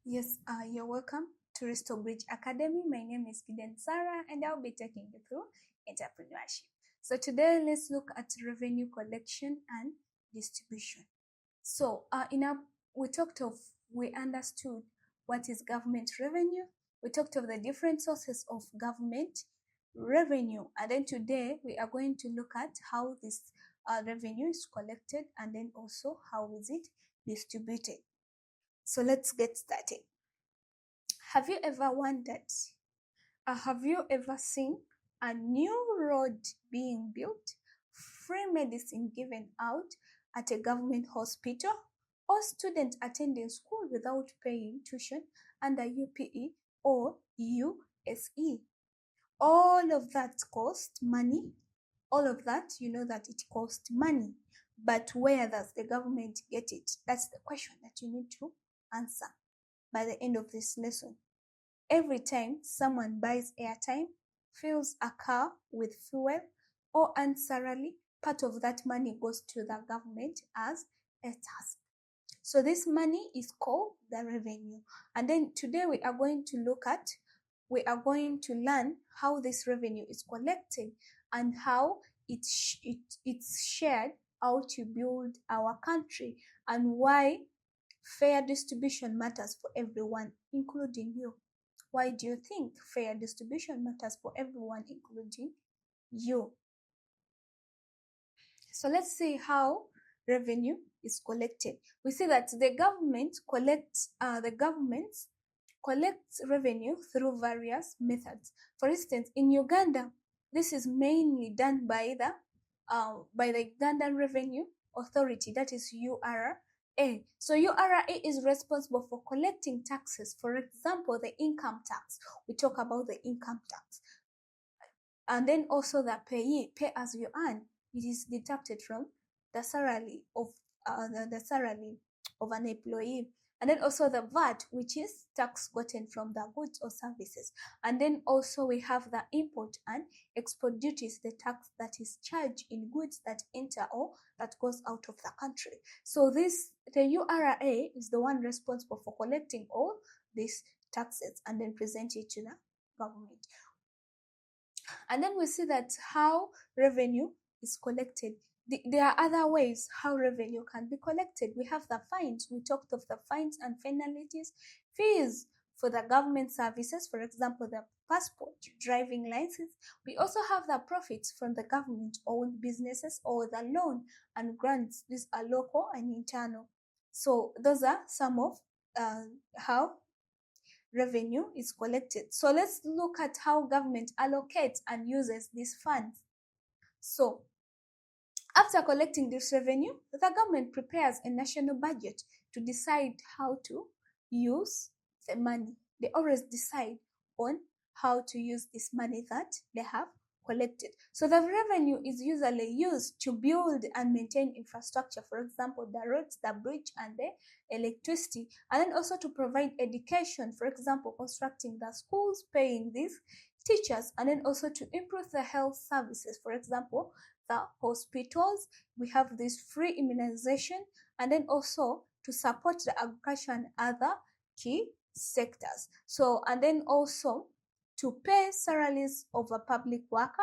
Yes, you're welcome to Restore Bridge Academy. My name is Gideon Sarah, and I'll be taking you through entrepreneurship. So today, let's look at revenue collection and distribution. So, we understood what is government revenue. We talked of the different sources of government revenue, and then today we are going to look at how this revenue is collected, and then also how is it distributed. So let's get started. Have you ever wondered, have you ever seen a new road being built, free medicine given out at a government hospital, or students attending school without paying tuition under UPE or USE? All of that cost money. All of that, you know that it costs money. But where does the government get it? That's the question that you need to answer by the end of this lesson. Every time someone buys airtime, fills a car with fuel, or unnecessarily, part of that money goes to the government as a tax. So this money is called the revenue. And then today we are going to learn how this revenue is collected and how it's shared out to build our country, and why fair distribution matters for everyone, including you. Why do you think fair distribution matters for everyone, including you? So let's see how revenue is collected. We see that the government collects revenue through various methods. For instance, in Uganda, this is mainly done by the Ugandan Revenue Authority, that is URA. So URA is responsible for collecting taxes. For example, the income tax. We talk about the income tax. And then also the pay as you earn. It is deducted from the salary of an employee. And then also the VAT, which is tax gotten from the goods or services. And then also we have the import and export duties, the tax that is charged in goods that enter or that goes out of the country. So the URA is the one responsible for collecting all these taxes and then present it to the government. And then we see that how revenue is collected. There are other ways how revenue can be collected. We have the fines. We talked of the fines and penalties, fees for the government services, for example, the passport, driving license. We also have the profits from the government-owned businesses or the loan and grants. These are local and internal. So those are some of how revenue is collected. So let's look at how government allocates and uses these funds. So after collecting this revenue, the government prepares a national budget to decide how to use the money. They always decide on how to use this money that they have collected. So the revenue is usually used to build and maintain infrastructure, for example, the roads, the bridge, and the electricity, and then also to provide education, for example, constructing the schools, paying these teachers, and then also to improve the health services, for example, the hospitals. We have this free immunization, and then also to support the agriculture and other key sectors. So, and then also to pay salaries of public workers,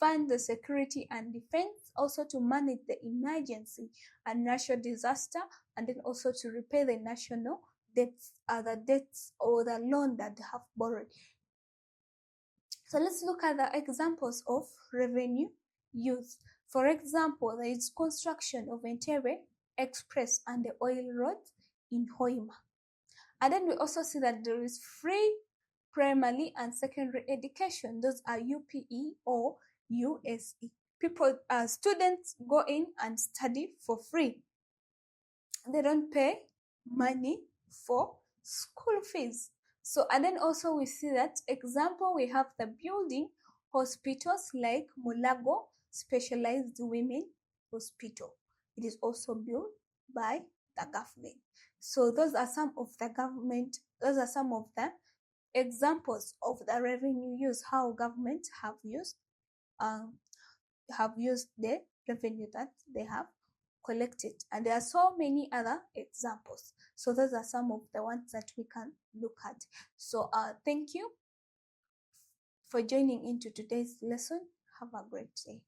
fund the security and defense, also to manage the emergency and natural disaster, and then also to repay the national debts, the debts or the loan that they have borrowed. So let's look at the examples of revenue use. For example, there is construction of Entebbe Express and the oil roads in Hoima. And then we also see that there is free primary and secondary education. Those are UPE or USE. Students go in and study for free. They don't pay money for school fees. So, and then also we see that example, we have the building hospitals like Mulago Specialized Women Hospital. It is also built by the government. So those are some of the examples of the revenue use, how governments have used the revenue that they have collected. And there are so many other examples. So those are some of the ones that we can look at. So thank you for joining into today's lesson. Have a great day.